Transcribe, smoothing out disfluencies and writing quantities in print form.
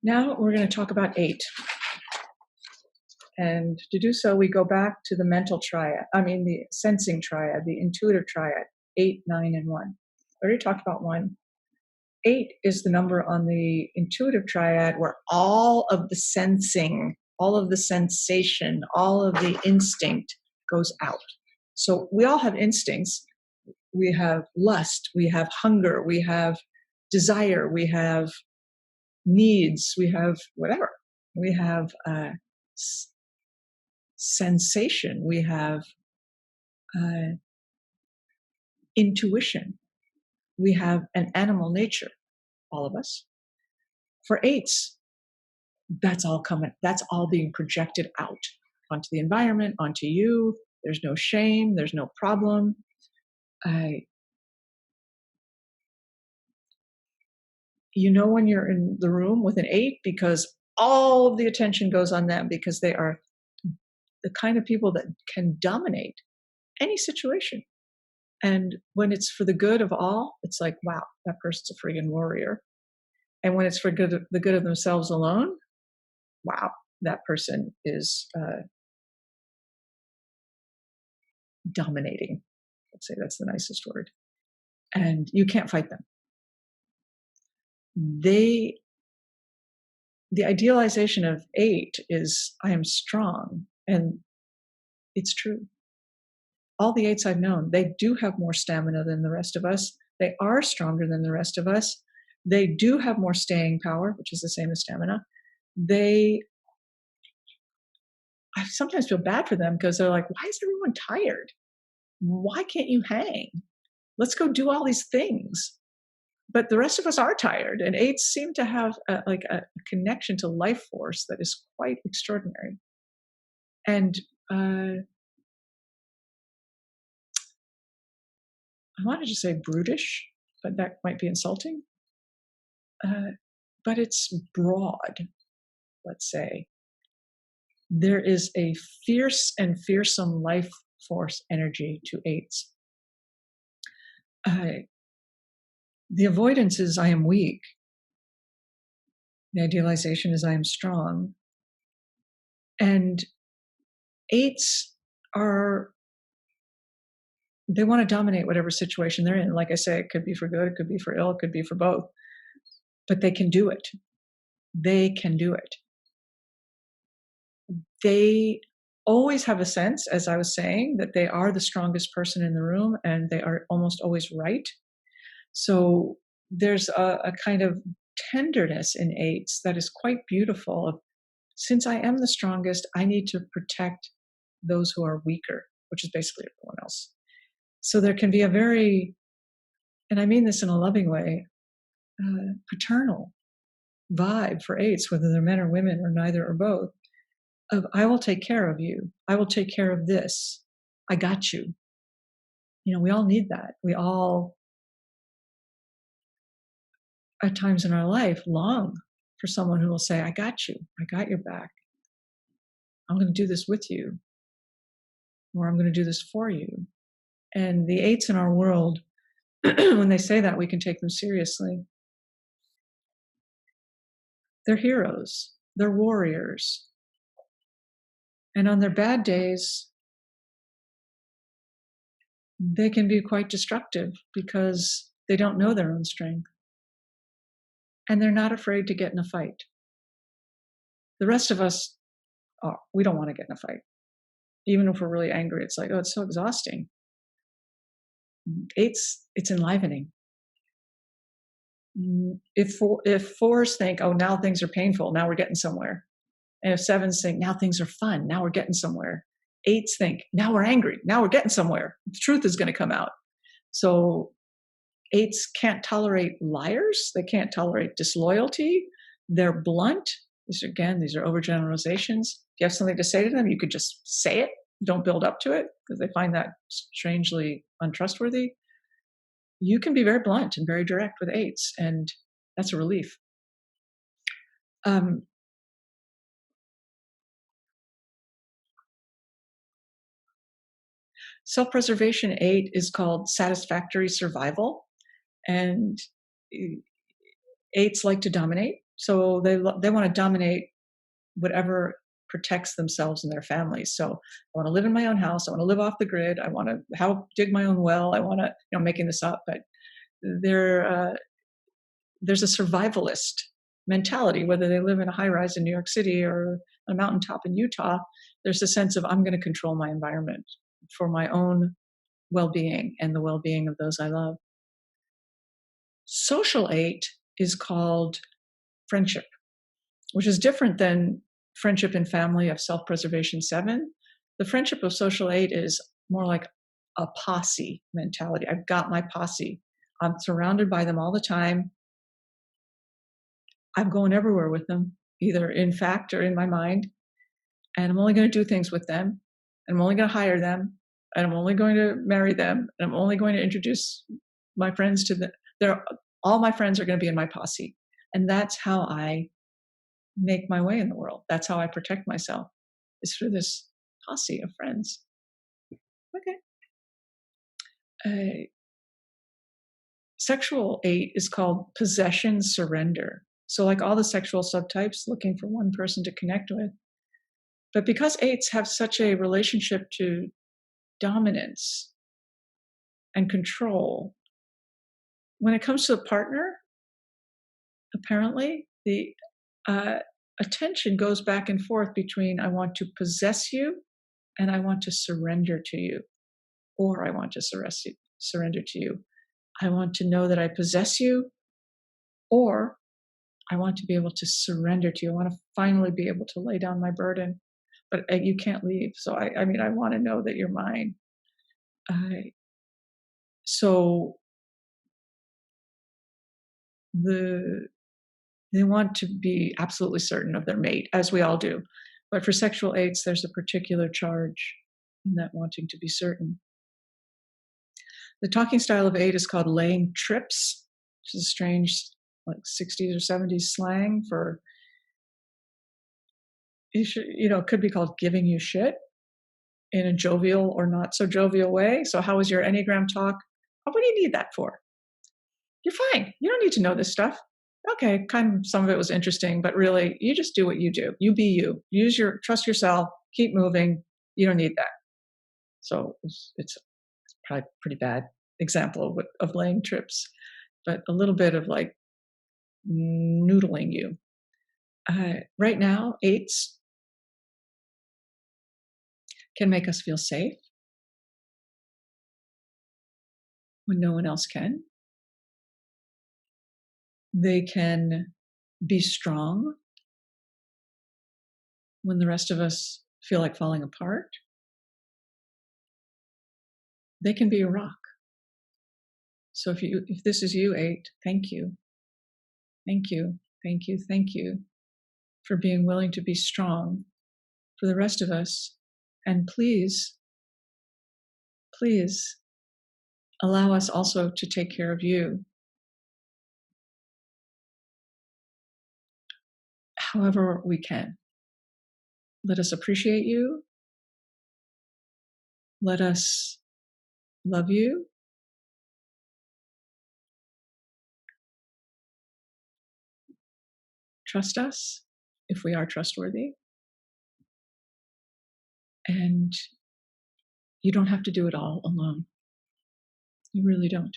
Now we're going to talk about 8. And to do so, we go back to the mental triad, the sensing triad, the intuitive triad, 8, 9, and 1. I already talked about 1. 8 is the number on the intuitive triad where all of the sensing, all of the sensation, all of the instinct goes out. So we all have instincts. We have lust, we have hunger, we have desire, we have needs, we have whatever. We have sensation, we have intuition, we have an animal nature, all of us. For 8s, that's all being projected out onto the environment, onto you. There's no shame, there's no problem. You know when you're in the room with an 8 because all of the attention goes on them, because they are the kind of people that can dominate any situation. And when it's for the good of all, it's like, wow, that person's a friggin' warrior. And when it's for the good of themselves alone, wow, that person is dominating. Let's say that's the nicest word. And you can't fight them. The idealization of 8 is, I am strong. And it's true. All the 8s I've known, they do have more stamina than the rest of us. They are stronger than the rest of us. They do have more staying power, which is the same as stamina. I sometimes feel bad for them because they're like, why is everyone tired? Why can't you hang? Let's go do all these things. But the rest of us are tired, and 8s seem to have a connection to life force that is quite extraordinary. And I wanted to say brutish, but that might be insulting. But it's broad, let's say. There is a fierce and fearsome life force energy to 8s. The avoidance is I am weak. The idealization is I am strong. And 8s they want to dominate whatever situation they're in. Like I say, it could be for good, it could be for ill, it could be for both. But they can do it. They can do it. They always have a sense, as I was saying, that they are the strongest person in the room, and they are almost always right. So there's a kind of tenderness in 8s that is quite beautiful. Since I am the strongest, I need to protect those who are weaker, which is basically everyone else. So there can be a very, and I mean this in a loving way, paternal vibe for 8s, whether they're men or women or neither or both, of I will take care of you. I will take care of this. I got you. We all need that. We all, at times in our life, long for someone who will say, I got you. I got your back. I'm going to do this with you. Or I'm going to do this for you. And the 8s in our world, when they say that, we can take them seriously. They're heroes. They're warriors. And on their bad days, they can be quite destructive because they don't know their own strength. And they're not afraid to get in a fight. The rest of us, we don't want to get in a fight. Even if we're really angry, it's like, oh, it's so exhausting. 8s, it's enlivening. If 4s think, oh, now things are painful, now we're getting somewhere. And if 7s think, now things are fun, now we're getting somewhere. 8s think, now we're angry, now we're getting somewhere. The truth is going to come out. So 8s can't tolerate liars. They can't tolerate disloyalty. They're blunt. These are overgeneralizations. If you have something to say to them, you could just say it. Don't build up to it, because they find that strangely untrustworthy. You can be very blunt and very direct with 8s, and that's a relief. Self-preservation 8 is called satisfactory survival, and 8s like to dominate. So they want to dominate whatever protects themselves and their families. So I want to live in my own house. I want to live off the grid. I want to dig my own well. I want to, making this up, but there, there's a survivalist mentality, whether they live in a high rise in New York City or a mountaintop in Utah. There's a sense of I'm going to control my environment for my own well-being and the well-being of those I love. Social 8 is called friendship, which is different than friendship and family of self-preservation 7. The friendship of social 8 is more like a posse mentality. I've got my posse. I'm surrounded by them all the time. I'm going everywhere with them, either in fact or in my mind. And I'm only going to do things with them. And I'm only going to hire them. And I'm only going to marry them. And I'm only going to introduce my friends to them. All my friends are going to be in my posse. And that's how I make my way in the world. That's how I protect myself, is through this posse of friends. Okay. Sexual 8 is called possession surrender. So like all the sexual subtypes, looking for one person to connect with. But because 8s have such a relationship to dominance and control, when it comes to a partner, apparently the attention goes back and forth between I want to possess you and I want to surrender to you, or I want to surrender to you. I want to know that I possess you, or I want to be able to surrender to you. I want to finally be able to lay down my burden, but you can't leave. So I want to know that you're mine. So they want to be absolutely certain of their mate, as we all do. But for sexual 8s, there's a particular charge in that wanting to be certain. The talking style of 8 is called laying trips, which is a strange, like 60s or 70s slang for, it could be called giving you shit in a jovial or not so jovial way. So how was your Enneagram talk? Oh, what do you need that for? You're fine. You don't need to know this stuff. Okay, kind of some of it was interesting, but really you just do what you do. You be you. Trust yourself, keep moving. You don't need that. So it's probably a pretty bad example of laying trips, but a little bit of like noodling you. Right now, 8s can make us feel safe when no one else can. They can be strong when the rest of us feel like falling apart. They can be a rock. So if this is you, 8, thank you. Thank you, thank you, thank you for being willing to be strong for the rest of us. And please, please allow us also to take care of you. However we can. Let us appreciate you. Let us love you. Trust us if we are trustworthy. And you don't have to do it all alone. You really don't.